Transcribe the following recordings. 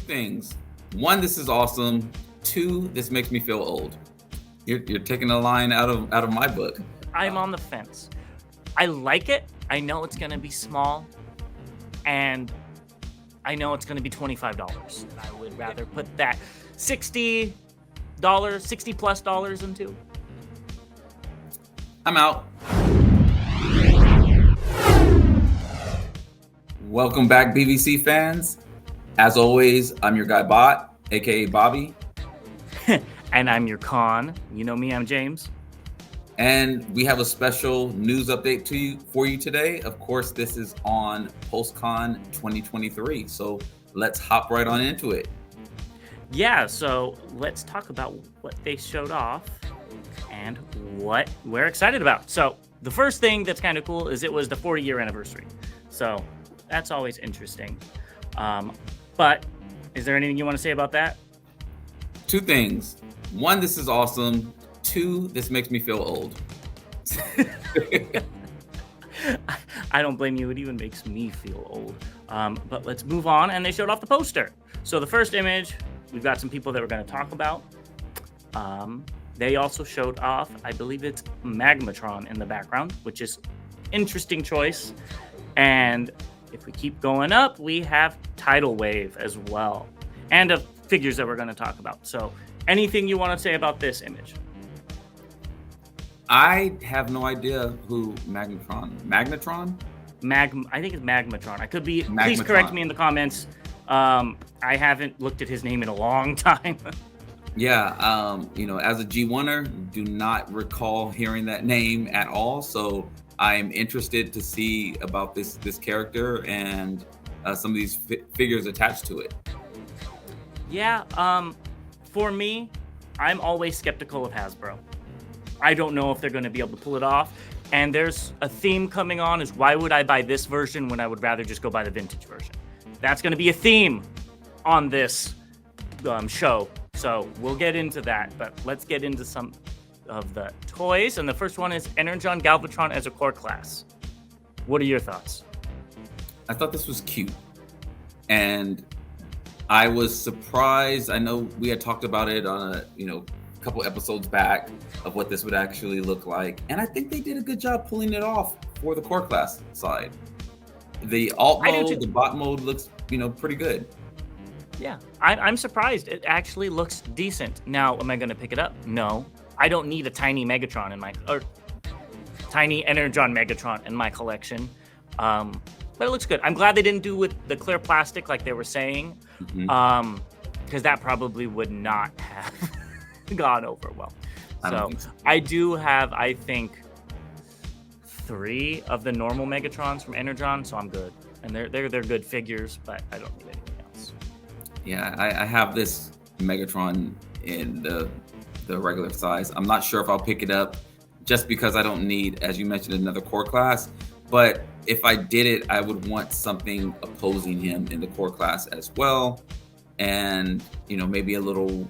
things. One, this is awesome. Two, this makes me feel old. You're taking a line out of my book. I'm on the fence. I like it. I know it's going to be small, and I know it's going to be $25. I would rather put that $60 $60+ into. I'm out. Welcome back, BVC fans. As always, I'm your guy Bot, aka Bobby. And I'm your Con. You know me, I'm James. And we have a special news update for you today. Of course, this is on Pulsecon 2023. So let's hop right on into it. Yeah, so let's talk about what they showed off and what we're excited about. So the first thing that's kind of cool is it was the 40-year anniversary. So that's always interesting. But is there anything you want to say about that? Two things. One, this is awesome. Two, this makes me feel old. I don't blame you. It even makes me feel old. But let's move on. And they showed off the poster. So the first image, we've got some people that we're going to talk about. They also showed off, I believe it's Magmatron in the background, which is interesting choice. And if we keep going up, we have Tidalwave as well. And the figures that we're going to talk about. So anything you want to say about this image? I have no idea who Magnatron. I think it's Magmatron. I could be. Magmatron. Please correct me in the comments. I haven't looked at his name in a long time. Yeah, as a G1er, do not recall hearing that name at all. So I'm interested to see about this character and some of these figures attached to it. Yeah, for me, I'm always skeptical of Hasbro. I don't know if they're going to be able to pull it off. And there's a theme coming on is why would I buy this version when I would rather just go buy the vintage version? That's going to be a theme on this show. So we'll get into that, but let's get into some of the toys. And the first one is Energon Galvatron as a core class. What are your thoughts? I thought this was cute. And I was surprised. I know we had talked about it on a couple episodes back of what this would actually look like. And I think they did a good job pulling it off for the core class side. The alt mode, the bot mode looks, pretty good. Yeah, I'm surprised. It actually looks decent. Now, am I going to pick it up? No. I don't need a tiny Megatron tiny Energon Megatron in my collection. But it looks good. I'm glad they didn't do with the clear plastic like they were saying. Because that probably would not have gone over well. So I do have, I think, 3 of the normal Megatrons from Energon, so I'm good. And they're good figures, but I don't need anything else. Yeah, I have this Megatron in the regular size. I'm not sure if I'll pick it up just because I don't need, as you mentioned, another core class. But if I did it, I would want something opposing him in the core class as well. And, maybe a little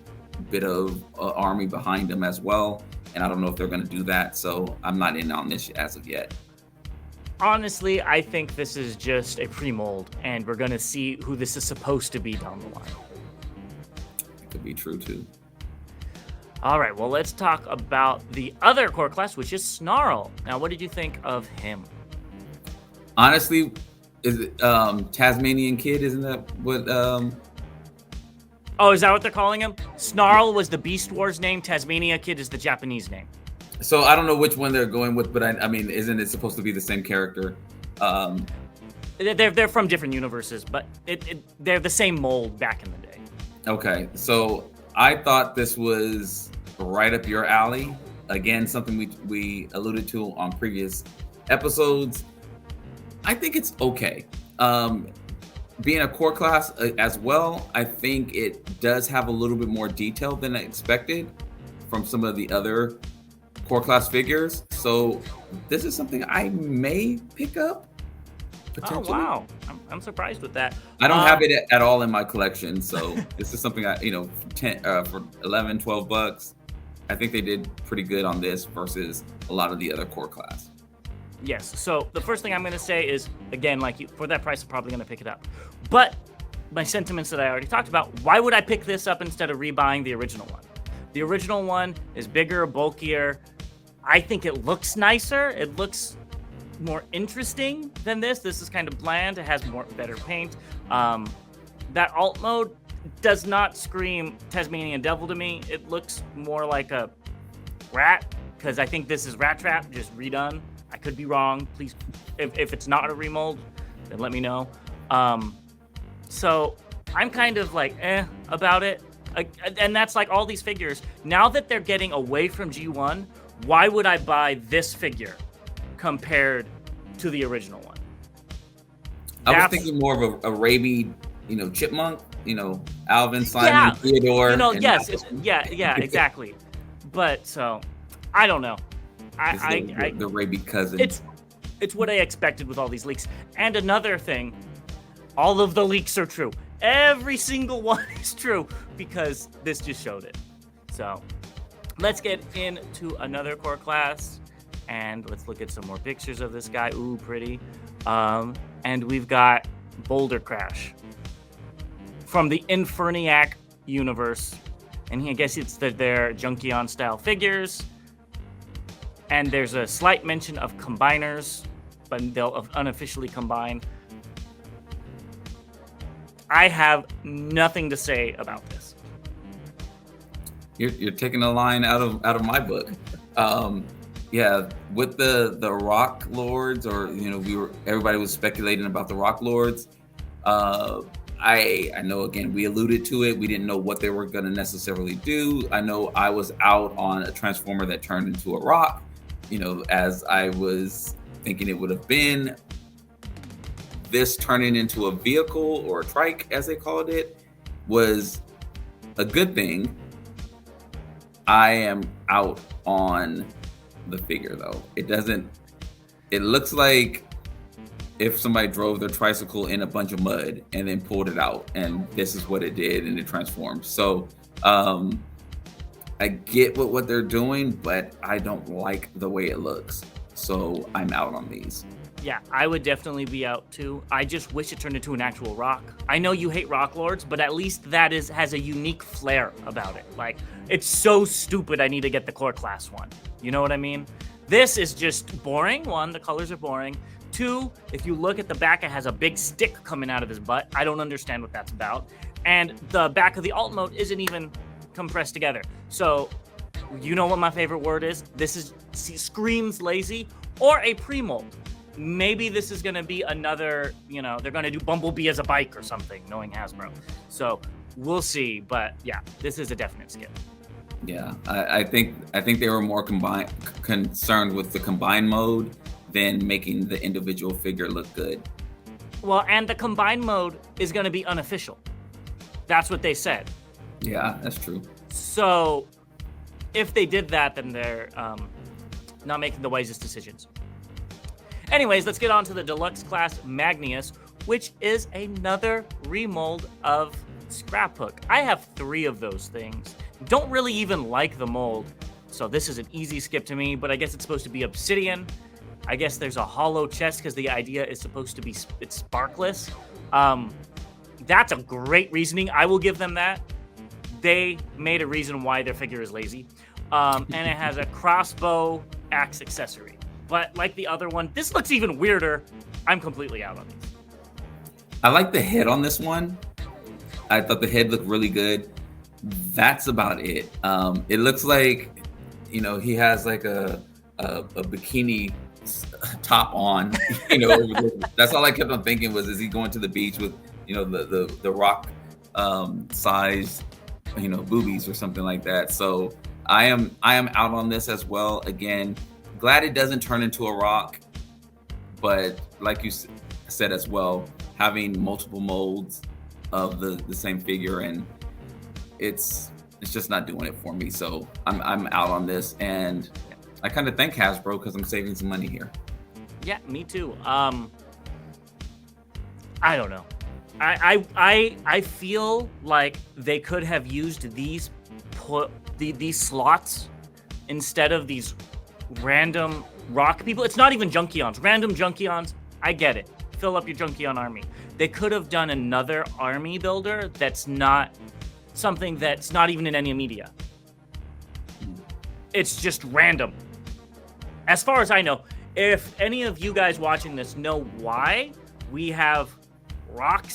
bit of army behind him as well. And I don't know if they're going to do that. So I'm not in on this as of yet. Honestly, I think this is just a pre-mold, and we're going to see who this is supposed to be down the line. It could be true, too. All right, well, let's talk about the other core class, which is Snarl. Now, what did you think of him? Honestly, is it Tasmanian Kid? Isn't that what... Oh, is that what they're calling him? Snarl was the Beast Wars name. Tasmania Kid is the Japanese name. So I don't know which one they're going with, but I mean, isn't it supposed to be the same character? They're from different universes, but they're the same mold back in the day. Okay, so I thought this was right up your alley. Again, something we alluded to on previous episodes. I think it's okay. Being a core class as well, I think it does have a little bit more detail than I expected from some of the other core class figures. So this is something I may pick up. Oh, wow. I'm surprised with that. I don't have it at all in my collection. So this is something for $11, $12. I think they did pretty good on this versus a lot of the other core class. Yes. So the first thing I'm going to say is, again, for that price, I'm probably going to pick it up. But my sentiments that I already talked about. Why would I pick this up instead of rebuying the original one? The original one is bigger, bulkier. I think it looks nicer. It looks more interesting than this. This is kind of bland. It has better paint. That alt mode does not scream Tasmanian Devil to me. It looks more like a rat, because I think this is Rat Trap just redone. I could be wrong. Please, if it's not a remold, then let me know. So I'm kind of like about it. And that's like all these figures. Now that they're getting away from G1, why would I buy this figure compared to the original one? I was thinking more of a rabid, chipmunk, Alvin, Simon, Theodore. Yes, exactly. But so, I don't know. The rabid cousin. It's what I expected with all these leaks. And another thing, all of the leaks are true. Every single one is true because this just showed it. So let's get into another core class and let's look at some more pictures of this guy. Ooh, pretty. And we've got Boulder Crash from the Inferniac universe. And I guess it's their Junkion style figures. And there's a slight mention of combiners, but they'll unofficially combine. I have nothing to say about this. You're taking a line out of my book. Yeah, with the Rock Lords, or everybody was speculating about the Rock Lords. I know, again, we alluded to it. We didn't know what they were going to necessarily do. I know I was out on a Transformer that turned into a rock, as I was thinking it would have been. This turning into a vehicle, or a trike as they called it, was a good thing. I am out on the figure though. It looks like if somebody drove their tricycle in a bunch of mud and then pulled it out, and this is what it did, and it transformed. So I get what they're doing, but I don't like the way it looks. So I'm out on these. Yeah, I would definitely be out too. I just wish it turned into an actual rock. I know you hate Rock Lords, but at least that has a unique flair about it. Like, it's so stupid I need to get the core class one. You know what I mean? This is just boring. One, the colors are boring. Two, if you look at the back, it has a big stick coming out of his butt. I don't understand what that's about. And the back of the alt mode isn't even compressed together. So, you know what my favorite word is? This screams lazy, or a pre-mold. Maybe this is going to be another, they're going to do Bumblebee as a bike or something, knowing Hasbro. So we'll see. But yeah, this is a definite skip. Yeah, I think they were more concerned with the combine mode than making the individual figure look good. Well, and the combine mode is going to be unofficial. That's what they said. Yeah, that's true. So if they did that, then they're not making the wisest decisions. Anyways, let's get on to the Deluxe class Magnus, which is another remold of Scraphook. I have 3 of those things. Don't really even like the mold, so this is an easy skip to me, but I guess it's supposed to be obsidian. I guess there's a hollow chest because the idea is supposed to be it's sparkless. That's a great reasoning. I will give them that. They made a reason why their figure is lazy. And it has a crossbow axe accessory. But like the other one, this looks even weirder. I'm completely out on these. I like the head on this one. I thought the head looked really good. That's about it. It looks like, he has like a bikini top on. That's all I kept on thinking was, is he going to the beach with, the rock size, boobies or something like that. So I am out on this as well. Again, glad it doesn't turn into a rock, but like you said as well, having multiple molds of the same figure, and it's just not doing it for me. So I'm out on this, and I kind of thank Hasbro because I'm saving some money here. Yeah, me too. I don't know. I feel like they could have used these slots instead of these random rock people. It's not even Junkions. Random Junkions, I get it. fill up your Junkion army. They could have done another army builder that's not something that's not even in any media. It's just random. As far as I know, if any of you guys watching this know why we have rock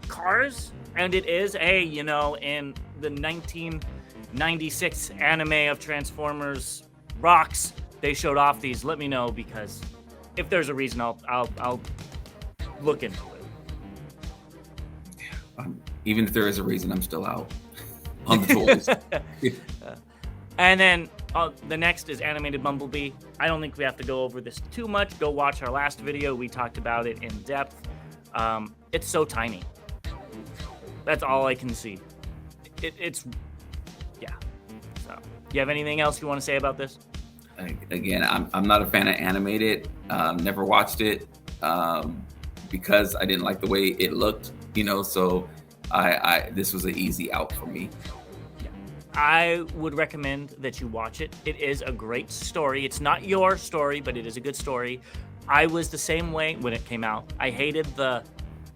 cars, and it is in the 1996 anime of Transformers rocks, they showed off these. Let me know, because if there's a reason, I'll look into it. Even if there is a reason, I'm still out on the toys. And then the next is animated Bumblebee. I don't think we have to go over this too much. Go watch our last video. We talked about it in depth. It's so tiny. That's all I can see. It's yeah. So, you have anything else you want to say about this? Again, I'm not a fan of animated. Never watched it because I didn't like the way it looked. So this was an easy out for me. I would recommend that you watch it. It is a great story. It's not your story, but it is a good story. I was the same way when it came out. I hated the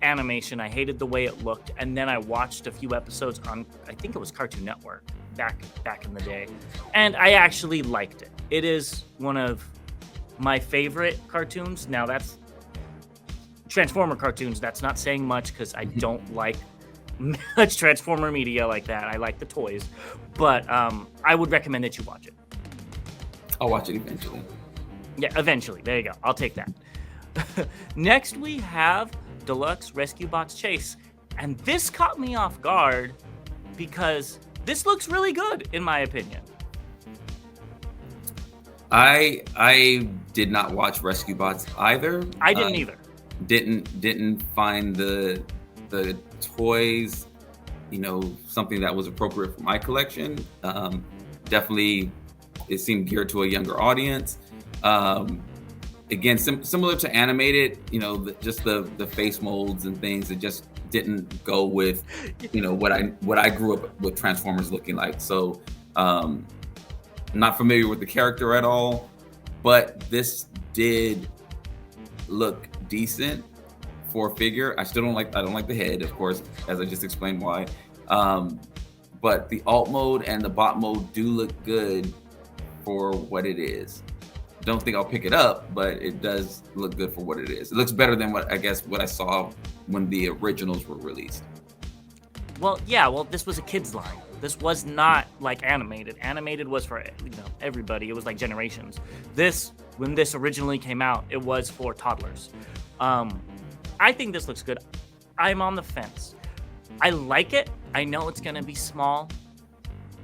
animation. I hated the way it looked. And then I watched a few episodes on, I think it was Cartoon Network back in the day. And I actually liked it. It is one of my favorite cartoons. Now, that's Transformer cartoons. That's not saying much because I don't like much Transformer media like that. I like the toys, but I would recommend that you watch it. I'll watch it eventually. Yeah, eventually. There you go. I'll take that. Next, we have Deluxe Rescue Bots Chase, and this caught me off guard because this looks really good, in my opinion. I did not watch Rescue Bots either. I didn't either. Didn't find the toys, something that was appropriate for my collection. Definitely, it seemed geared to a younger audience. Again, similar to animated, just the face molds and things. It just didn't go with, what I grew up with Transformers looking like. So, not familiar with the character at all, but this did look decent for a figure. I don't like the head, of course, as I just explained why. But the alt mode and the bot mode do look good for what it is. Don't think I'll pick it up, but it does look good for what it is. It looks better than what I saw when the originals were released. Well, yeah, this was a kid's line. This was not like animated. Animated was for everybody. It was like Generations. When this originally came out, it was for toddlers. I think this looks good. I'm on the fence. I like it. I know it's going to be small,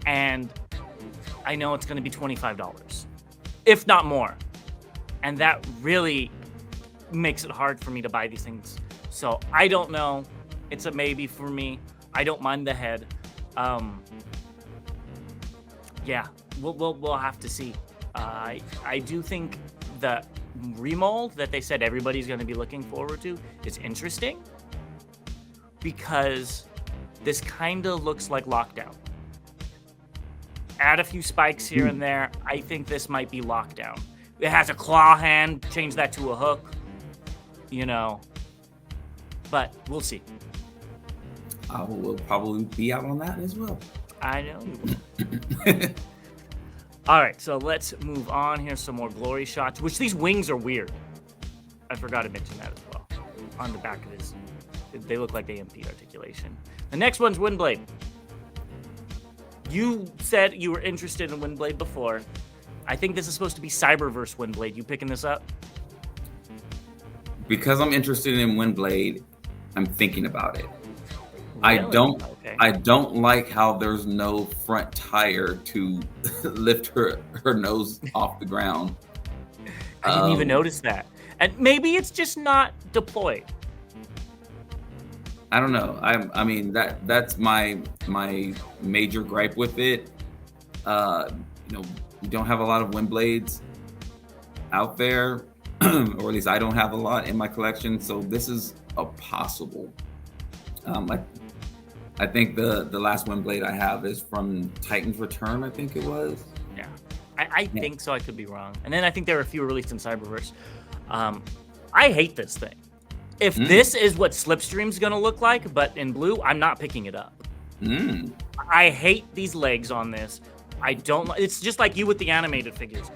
and I know it's going to be $25, if not more. And that really makes it hard for me to buy these things. So I don't know. It's a maybe for me. I don't mind the head. Yeah, we'll have to see. I do think the remold that they said everybody's going to be looking forward to is interesting, because this kind of looks like Lockdown. Add a few spikes here and there. I think this might be Lockdown. It has a claw hand. Change that to a hook. But we'll see. I will probably be out on that as well. I know you will. All right, so let's move on. Here's some more glory shots, which these wings are weird. I forgot to mention that as well. On the back of his, they look like AMP articulation. The next one's Windblade. You said you were interested in Windblade before. I think this is supposed to be Cyberverse Windblade. You picking this up? Because I'm interested in Windblade, I'm thinking about it. Really? I don't like how there's no front tire to lift her nose off the ground. I didn't even notice that. And maybe it's just not deployed. I don't know. I mean that's my major gripe with it. We don't have a lot of Windblades out there, or at least I don't have a lot in my collection. So this is a possible. I think the last Windblade I have is from Titan's Return, I think it was. Yeah. I think so. I could be wrong. And then I think there were a few released in Cyberverse. I hate this thing. If this is what Slipstream's gonna look like, but in blue, I'm not picking it up. I hate these legs on this. I don't. It's just like you with the animated figures.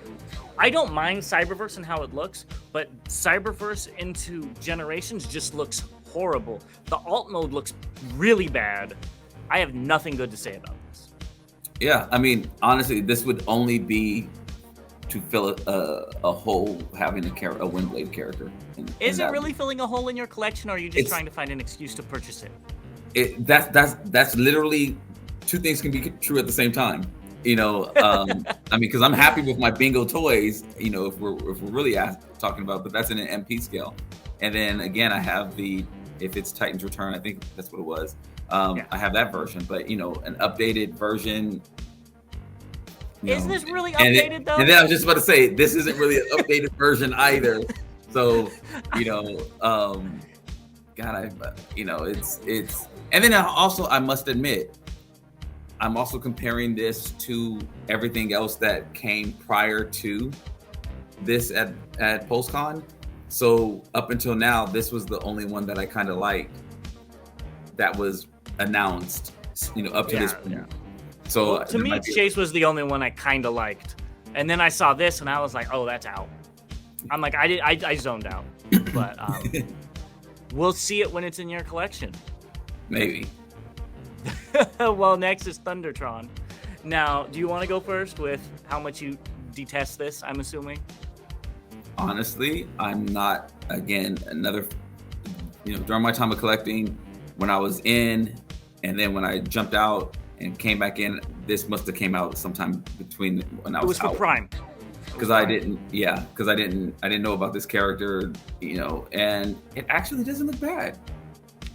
I don't mind Cyberverse and how it looks, but Cyberverse into Generations just looks horrible. The alt mode looks really bad. I have nothing good to say about this. Yeah, I mean, honestly, this would only be to fill a hole having a Windblade character. Is it really filling a hole in your collection, or are you just trying to find an excuse to purchase it? That's literally two things can be true at the same time. I mean, because I'm happy with my bingo toys. If we're really talking about, but that's in an MP scale. And then again, I have if it's Titan's Return, I think that's what it was. I have that version, but an updated version. Is this really updated though? And then I was just about to say, this isn't really an updated version either. So, it's, and then I must admit, I'm also comparing this to everything else that came prior to this at Pulsecon. So up until now, this was the only one that I kind of liked that was announced, up to this point. Yeah. So to me, Chase was the only one I kind of liked, and then I saw this and I was like, "Oh, that's out." I'm like, I zoned out, but we'll see it when it's in your collection. Maybe. Well, next is Thundertron. Now, do you want to go first with how much you detest this? I'm assuming. Honestly, I'm not. Again, during my time of collecting, when I was in, and then when I jumped out and came back in, this must have came out sometime between when I was out. It was for Prime. Because I didn't know about this character, and it actually doesn't look bad.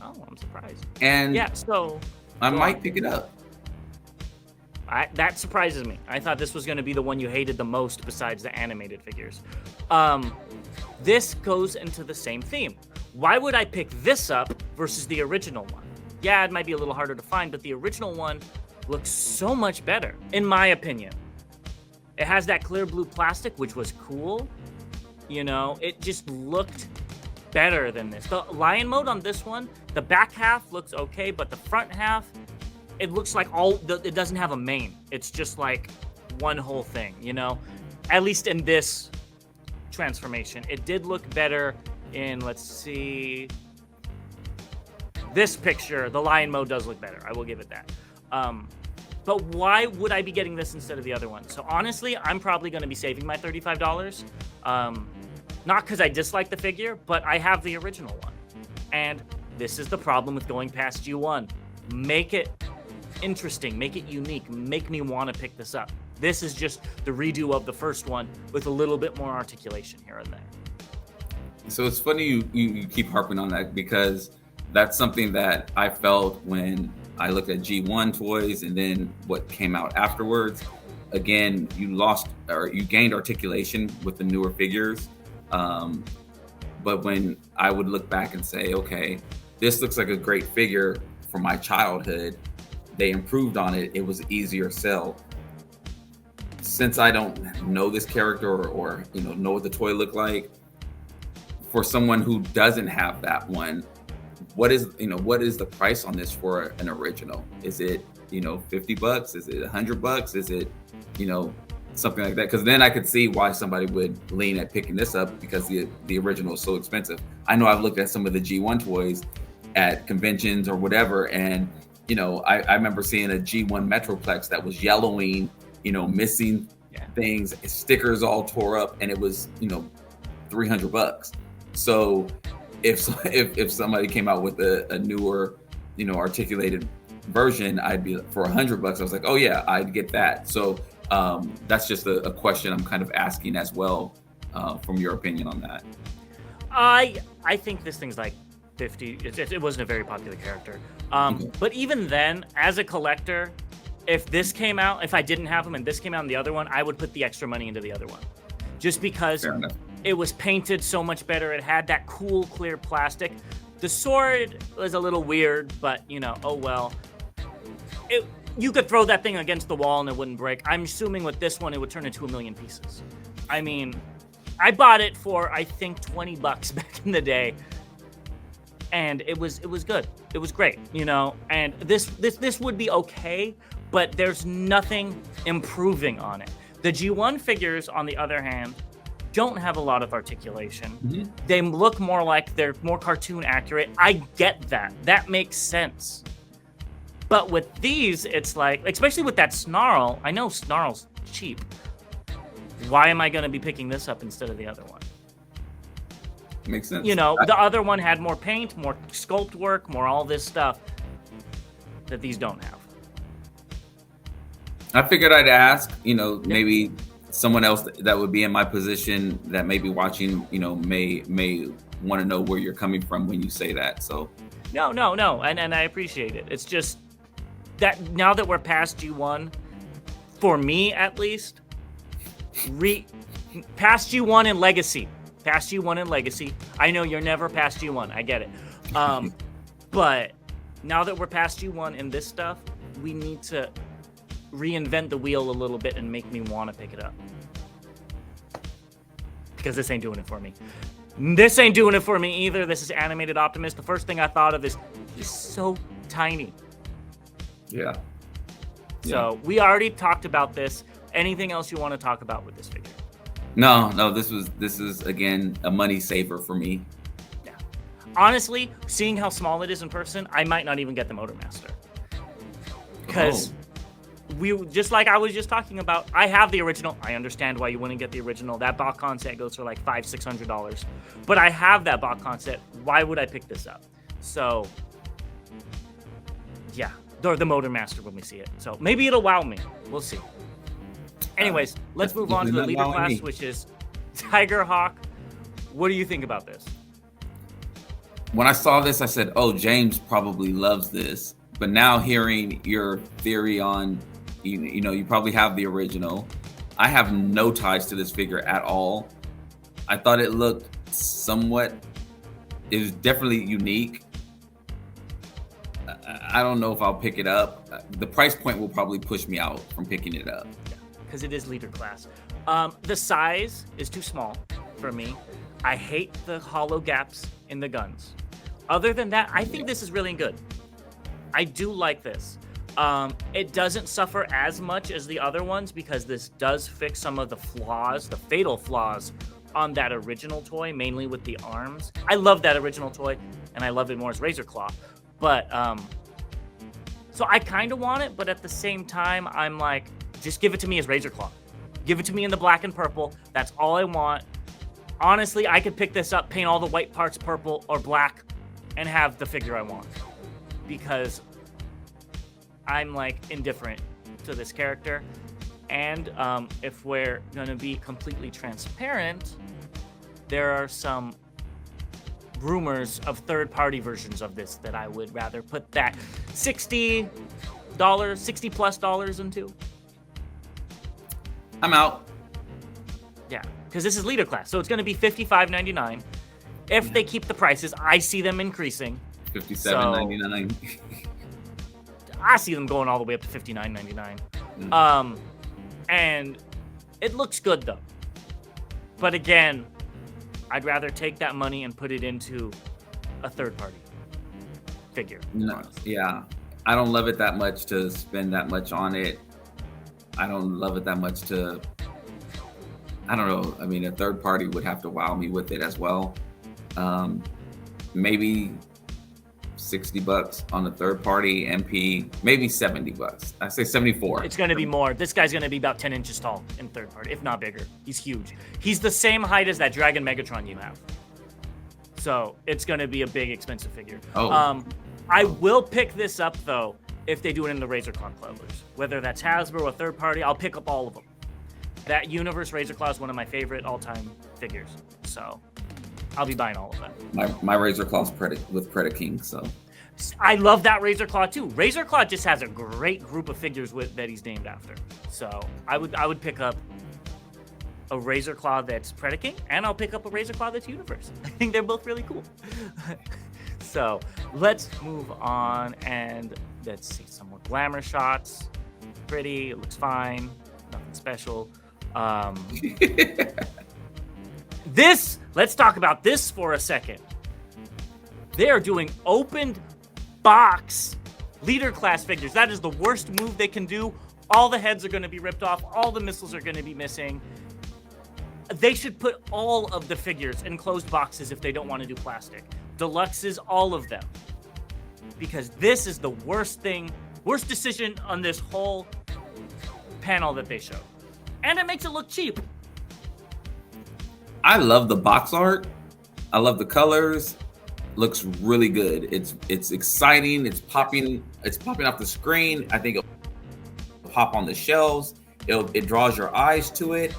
Oh, I'm surprised. And yeah, so I might pick it up. That surprises me. I thought this was going to be the one you hated the most besides the animated figures. This goes into the same theme. Why would I pick this up versus the original one? Yeah, it might be a little harder to find, but the original one looks so much better, in my opinion. It has that clear blue plastic, which was cool. It just looked better than this. The lion mode on this one, the back half looks okay, but the front half, it looks like it doesn't have a mane. It's just like one whole thing, At least in this transformation. It did look better in, let's see, this picture. The lion mode does look better. I will give it that. But why would I be getting this instead of the other one? So honestly, I'm probably going to be saving my $35. Not because I dislike the figure, but I have the original one. And this is the problem with going past G1. Make it interesting, make it unique, make me want to pick this up. This is just the redo of the first one with a little bit more articulation here and there. So it's funny you keep harping on that, because that's something that I felt when I looked at G1 toys and then what came out afterwards. Again, you gained articulation with the newer figures. But when I would look back and say, okay, this looks like a great figure from my childhood, they improved on it. It was an easier sell. Since I don't know this character or know what the toy looked like, for someone who doesn't have that one, what is the price on this for an original? Is it $50? Is it $100? Is it something like that? Because then I could see why somebody would lean at picking this up, because the original is so expensive. I know I've looked at some of the G1 toys at conventions or whatever, and I remember seeing a G1 Metroplex that was yellowing, missing things, stickers all tore up, and it was $300. So if somebody came out with a newer articulated version, I'd be for $100. I was like, oh yeah, I'd get that. So that's just a question I'm kind of asking as well, from your opinion on that. I think this thing's like 50. It wasn't a very popular character. But even then, as a collector, if I didn't have them and this came out in the other one, I would put the extra money into the other one. Just because it was painted so much better. It had that cool, clear plastic. The sword was a little weird, but oh well. You could throw that thing against the wall and it wouldn't break. I'm assuming with this one, it would turn into 1 million pieces. I mean, I bought it for, I think, $20 back in the day. and it was good. It was great, And this would be okay, but there's nothing improving on it. The G1 figures, on the other hand, don't have a lot of articulation. Mhm. They look more like they're more cartoon accurate. I get that. That makes sense. But with these, it's like, especially with that Snarl, I know Snarl's cheap. Why am I going to be picking this up instead of the other one? Makes sense. The other one had more paint, more sculpt work, more all this stuff that these don't have. I figured I'd ask, maybe someone else that would be in my position that may be watching, may want to know where you're coming from when you say that. So no, and I appreciate it. It's just that now that we're past G1, for me at least, past G1 and Legacy. Past G1 and Legacy. I know you're never past G1. I get it. But now that we're past G1 and this stuff, we need to reinvent the wheel a little bit and make me want to pick it up. Because this ain't doing it for me. This ain't doing it for me either. This is animated Optimus. The first thing I thought of is he's so tiny. Yeah. So we already talked about this. Anything else you want to talk about with this figure? No, this is again a money saver for me. Yeah. Honestly, seeing how small it is in person, I might not even get the Motormaster. Because we, just like I was just talking about, I have the original. I understand why you wouldn't get the original. That BotCon set goes for like $500-$600. But I have that BotCon set. Why would I pick this up? So, yeah. Or the Motormaster when we see it. So maybe it'll wow me. We'll see. Anyways, let's move on to the leader class, which is Tigerhawk. What do you think about this? When I saw this, I said, "Oh, James probably loves this." But now hearing your theory on, you probably have the original. I have no ties to this figure at all. I thought it looked somewhat. It was definitely unique. I don't know if I'll pick it up. The price point will probably push me out from picking it up. Because it is leader class. The size is too small for me. I hate the hollow gaps in the guns. Other than that, I think this is really good. I do like this. It doesn't suffer as much as the other ones because this does fix some of the flaws, the fatal flaws on that original toy, mainly with the arms. I love that original toy, and I love it more as Razor Claw. But, so I kind of want it, but at the same time, I'm like, just give it to me as Razor Claw. Give it to me in the black and purple. That's all I want. Honestly, I could pick this up, paint all the white parts purple or black, and have the figure I want. Because I'm, like, indifferent to this character. And if we're going to be completely transparent, there are some rumors of third-party versions of this that I would rather put that $60+ into. I'm out. Yeah, because this is leader class, so it's going to be $55.99. If they keep the prices, I see them increasing. $57.99. I see them going all the way up to $59.99. And it looks good though. But again, I'd rather take that money and put it into a third-party figure. No, yeah, I don't love it that much to spend that much on it. I don't love it that much to. I don't know. I mean, a third party would have to wow me with it as well. Maybe $60 on a third party MP, maybe $70. I say 74. It's going to be more. This guy's going to be about 10 inches tall in third party, if not bigger. He's huge. He's the same height as that Dragon Megatron you have. So it's going to be a big, expensive figure. I will pick this up, though, if they do it in the Razor Claw Clubbers. Whether that's Hasbro or third party, I'll pick up all of them. That Universe Razor Claw is one of my favorite all-time figures. So I'll be buying all of them. My Razor Claw's with Predaking, so. I love that Razor Claw, too. Razor Claw just has a great group of figures that he's named after. So I would pick up a Razor Claw that's Predaking, and I'll pick up a Razor Claw that's Universe. I think they're both really cool. So let's move on, and let's see some more glamour shots. Pretty, it looks fine, nothing special. Let's talk about this for a second. They are doing opened box leader class figures. That is the worst move they can do. All the heads are going to be ripped off. All the missiles are going to be missing. They should put all of the figures in closed boxes if they don't want to do plastic. Deluxes, all of them. Because this is the worst decision on this whole panel that they showed. And it makes it look cheap. I love the box art. I love the colors. Looks really good. It's exciting. It's popping off the screen. I think it'll pop on the shelves. It draws your eyes to it,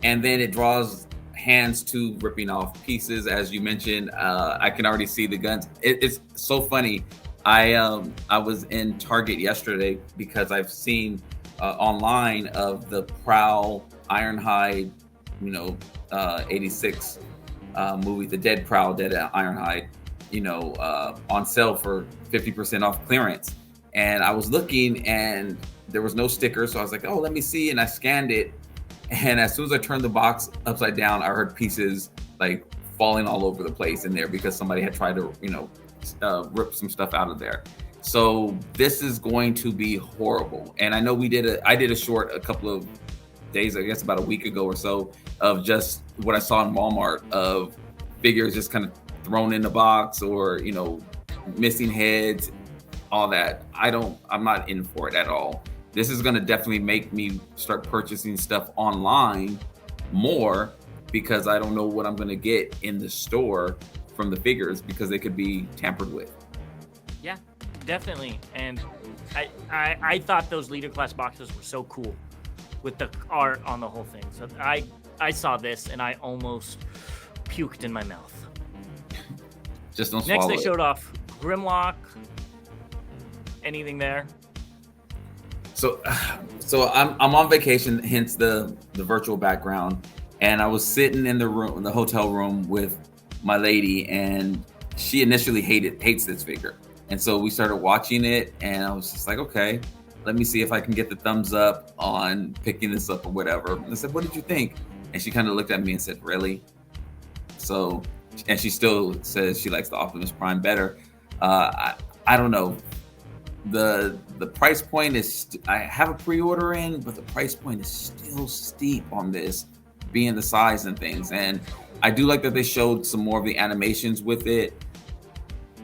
and then it draws hands to ripping off pieces. As you mentioned, I can already see the guns. It's so funny. I was in Target yesterday because I've seen online of the Prowl Ironhide, 86 movie, the Dead Prowl, Dead Ironhide, on sale for 50% off clearance. And I was looking and there was no sticker. So I was like, oh, let me see. And I scanned it. And as soon as I turned the box upside down, I heard pieces like falling all over the place in there because somebody had tried to, rip some stuff out of there. So this is going to be horrible. And I know I did a short a couple of days, I guess about a week ago or so, of just what I saw in Walmart of figures just kind of thrown in the box or, missing heads, all that. I'm not in for it at all. This is going to definitely make me start purchasing stuff online more because I don't know what I'm going to get in the store from the figures because they could be tampered with. Yeah, definitely. And I thought those leader class boxes were so cool with the art on the whole thing. So I saw this and I almost puked in my mouth. Just don't swallow. Next, they showed off Grimlock. Anything there? So I'm on vacation, hence the virtual background. And I was sitting in the hotel room with my lady, and she initially hates this figure. And so we started watching it, and I was just like, okay, let me see if I can get the thumbs up on picking this up or whatever. And I said, what did you think? And she kind of looked at me and said, really? So, and she still says she likes the Optimus Prime better. I don't know. The price point is, I have a pre-order in, but the price point is still steep on this, being the size and things. And I do like that they showed some more of the animations with it.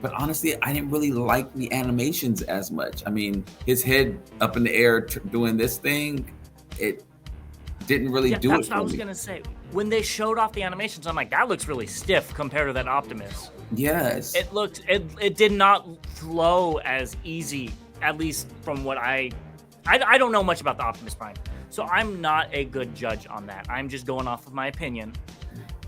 But honestly, I didn't really like the animations as much. I mean, his head up in the air doing this thing, it didn't really do it for me. That's what I was going to say. When they showed off the animations, I'm like, that looks really stiff compared to that Optimus. Yes. It did not flow as easy, at least from what I don't know much about the Optimus Prime. So I'm not a good judge on that. I'm just going off of my opinion.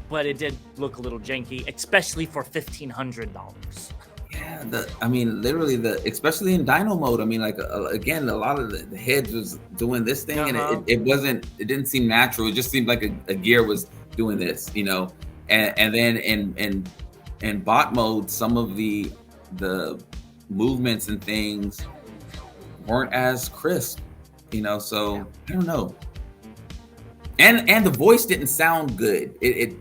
But it did look a little janky, especially for $1,500. Yeah, literally especially in Dino mode. I mean, like again, a lot of the heads was doing this thing, and it didn't seem natural. It just seemed like a gear was doing this, And then in bot mode, some of the movements and things weren't as crisp, So I don't know. And the voice didn't sound good. It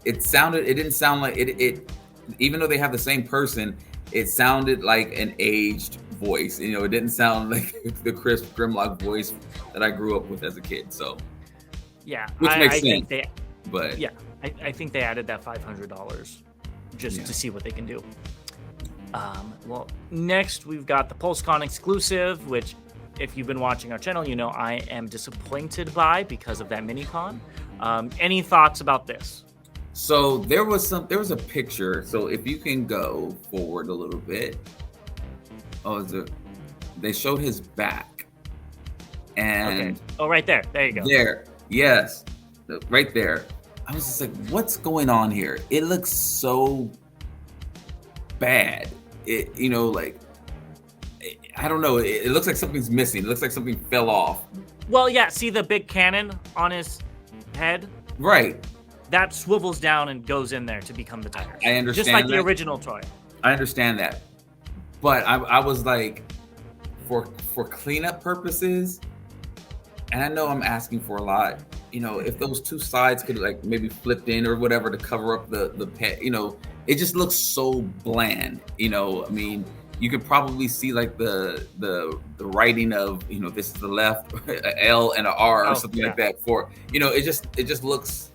didn't sound like it. Even though they have the same person, it sounded like an aged voice. It didn't sound like the crisp Grimlock voice that I grew up with as a kid. So yeah, which makes sense. I think they added that $500 just to see what they can do. Well, next we've got the Pulsecon exclusive, which if you've been watching our channel, I am disappointed by because of that mini-con. Any thoughts about this? So there was a picture. So if you can go forward a little bit. They showed his back. And okay. Oh, right there. There you go. There. Yes. Right there. I was just like, what's going on here? It looks so bad. I don't know. It looks like something's missing. It looks like something fell off. Well, yeah. See the big cannon on his head? Right. That swivels down and goes in there to become the tires. I understand. Just like the original toy. I understand that. But I was like, for cleanup purposes, and I know I'm asking for a lot, if those two sides could like maybe flipped in or whatever to cover up the pet, it just looks so bland. You know, I mean, you could probably see like the writing of, you know, this is the left, a L and a R or something like that. For, you know, it just looks,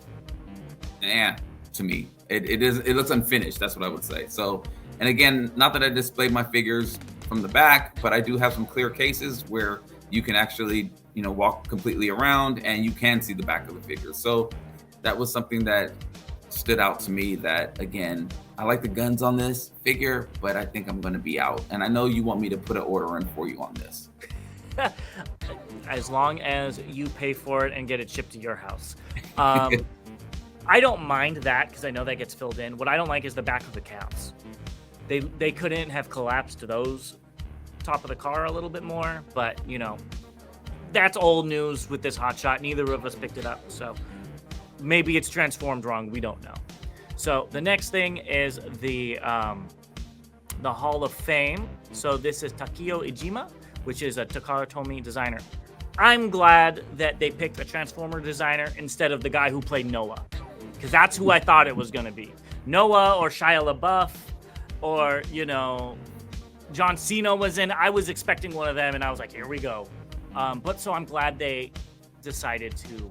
to me. It looks unfinished. That's what I would say. So, and again, not that I displayed my figures from the back, but I do have some clear cases where you can actually, you know, walk completely around and you can see the back of the figure. So that was something that stood out to me, that again, I like the guns on this figure, but I think I'm going to be out. And I know you want me to put an order in for you on this. As long as you pay for it and get it shipped to your house. I don't mind that because I know that gets filled in. What I don't like is the back of the caps. They couldn't have collapsed those top of the car a little bit more, but you know, that's old news with this hotshot. Neither of us picked it up, so maybe it's transformed wrong. We don't know. So the next thing is the Hall of Fame. So this is Takio Ijima, which is a Takara Tomy designer. I'm glad that they picked a Transformer designer instead of the guy who played Noah, because that's who I thought it was going to be. Noah or Shia LaBeouf or, you know, John Cena was in. I was expecting one of them, and I was like, here we go. But so I'm glad they decided to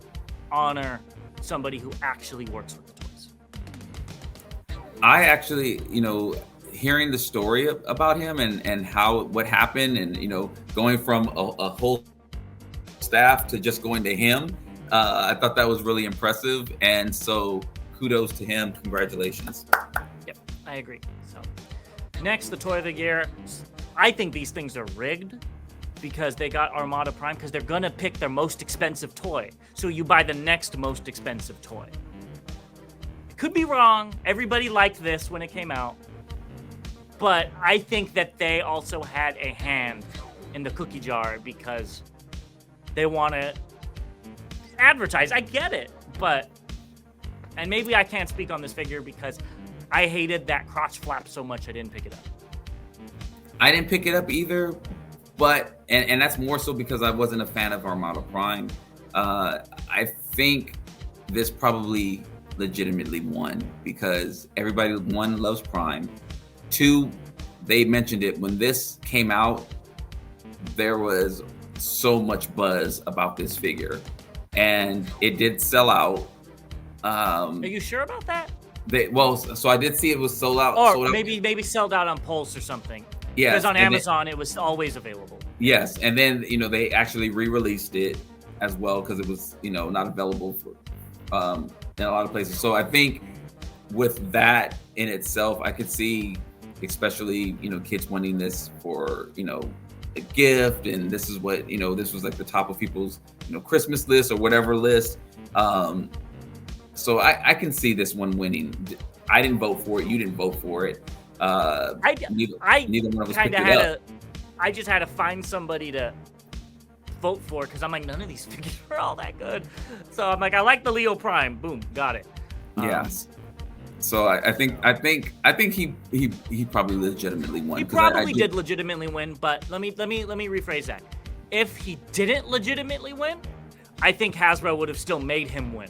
honor somebody who actually works with the toys. I actually, you know, hearing the story about him and what happened, and, you know, going from a whole staff to just going to him, I thought that was really impressive. And so kudos to him. Congratulations. Yep, I agree. So next, the toy of the year. I think these things are rigged because they got Armada Prime, because they're going to pick their most expensive toy. So you buy the next most expensive toy. Could be wrong. Everybody liked this when it came out. But I think that they also had a hand in the cookie jar because they want to advertise. I get it. But, and maybe I can't speak on this figure because I hated that crotch flap so much I didn't pick it up. I didn't pick it up either, but, and that's more so because I wasn't a fan of Armada Prime. I think this probably legitimately won because everybody, one, loves Prime. Two, they mentioned it when this came out, there was so much buzz about this figure, and it did sell out. Are you sure about that? So I did see it was sold out. Or maybe sold out on Pulse or something. Yeah, because on Amazon it was always available. Yes, and then, you know, they actually re-released it as well because it was, you know, not available for in a lot of places. So I think with that in itself, I could see, especially, you know, kids wanting this for, you know, a gift, and this is what, you know, this was like the top of people's, you know, Christmas list or whatever list. So I can see this one winning. I didn't vote for it. You didn't vote for it. Neither one of us picked it up. I just had to find somebody to vote for because I'm like, none of these figures are all that good. So I'm like, I like the Leo Prime. Boom, got it. Yes. So I think he probably legitimately won. He probably did legitimately win, but let me rephrase that. If he didn't legitimately win, I think Hasbro would have still made him win.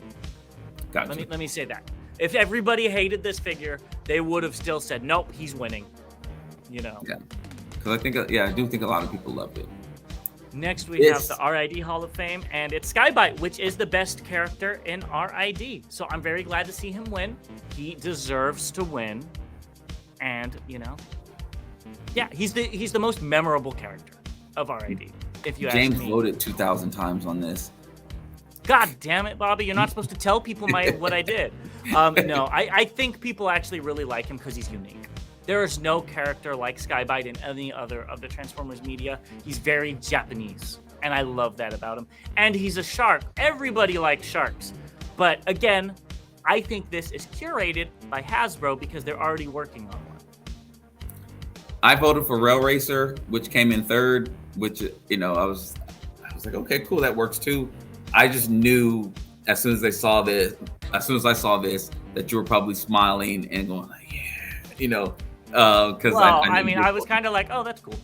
Gotcha. Let me say that. If everybody hated this figure, they would have still said, nope, he's winning. You know. Yeah. Because I do think a lot of people loved it. Next, we have the RID Hall of Fame, and it's Skybite, which is the best character in RID. So I'm very glad to see him win. He deserves to win. And, you know, yeah, he's the most memorable character of RID, if you ask me. James voted 2,000 times on this. God damn it, Bobby. You're not supposed to tell people what I did. No, I think people actually really like him because he's unique. There is no character like Skybite in any other of the Transformers media. He's very Japanese, and I love that about him. And he's a shark. Everybody likes sharks. But again, I think this is curated by Hasbro because they're already working on one. I voted for Rail Racer, which came in third, which, you know, I was like, okay, cool, that works too. I just knew as soon as I saw this, that you were probably smiling and going like, yeah, you know, because I was kind of like, oh, that's cool,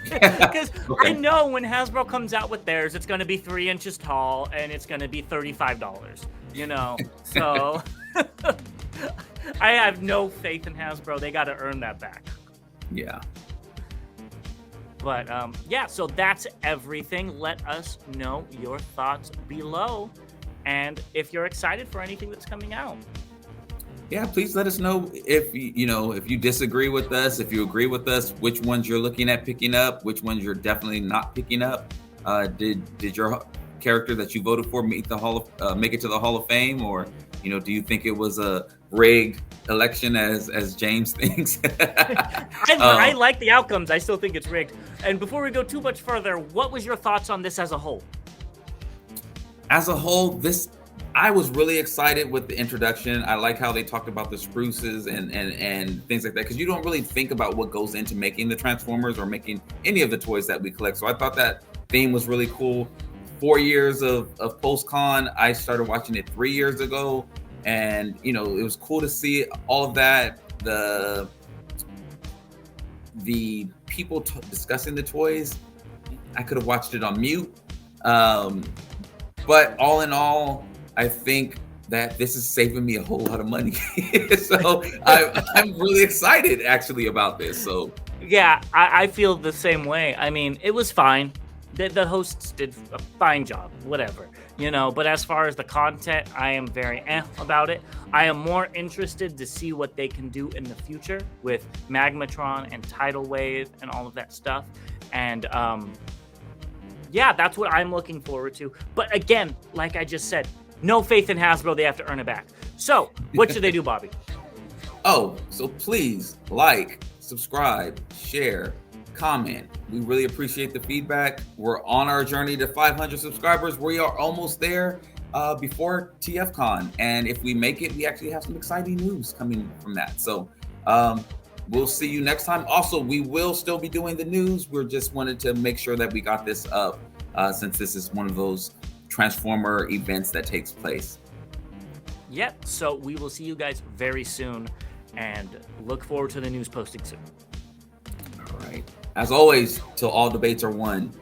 because okay. I know when Hasbro comes out with theirs, it's going to be 3 inches tall and it's going to be $35, you know. So I have no faith in Hasbro. They got to earn that back. Yeah. But yeah, so that's everything. Let us know your thoughts below, and if you're excited for anything that's coming out. Yeah, please let us know if if you disagree with us, if you agree with us, which ones you're looking at picking up, which ones you're definitely not picking up. Did your character that you voted for make it to the Hall of Fame, or do you think it was a rigged election as James thinks? I like the outcomes. I still think it's rigged. And before we go too much further, what was your thoughts on this as a whole? As a whole, I was really excited with the introduction. I like how they talked about the spruces and things like that, because you don't really think about what goes into making the Transformers or making any of the toys that we collect. So I thought that theme was really cool. 4 years of Pulsecon. I started watching it 3 years ago, and it was cool to see all of that. The people discussing the toys, I could have watched it on mute. But all in all, I think that this is saving me a whole lot of money. So I'm really excited actually about this. So yeah, I feel the same way. I mean, it was fine. The hosts did a fine job, whatever, but as far as the content, I am very about it. I am more interested to see what they can do in the future with Magmatron and Tidalwave and all of that stuff. And yeah, that's what I'm looking forward to. But again, like I just said, no faith in Hasbro. They have to earn it back. So what should they do, Bobby? So please like, subscribe, share, comment. We really appreciate the feedback. We're on our journey to 500 subscribers. We are almost there before TFCon. And if we make it, we actually have some exciting news coming from that. So we'll see you next time. Also, we will still be doing the news. We're just wanted to make sure that we got this up since this is one of those Transformer events that takes place. Yep. So we will see you guys very soon, and look forward to the news posting soon. All right. As always, till all debates are won.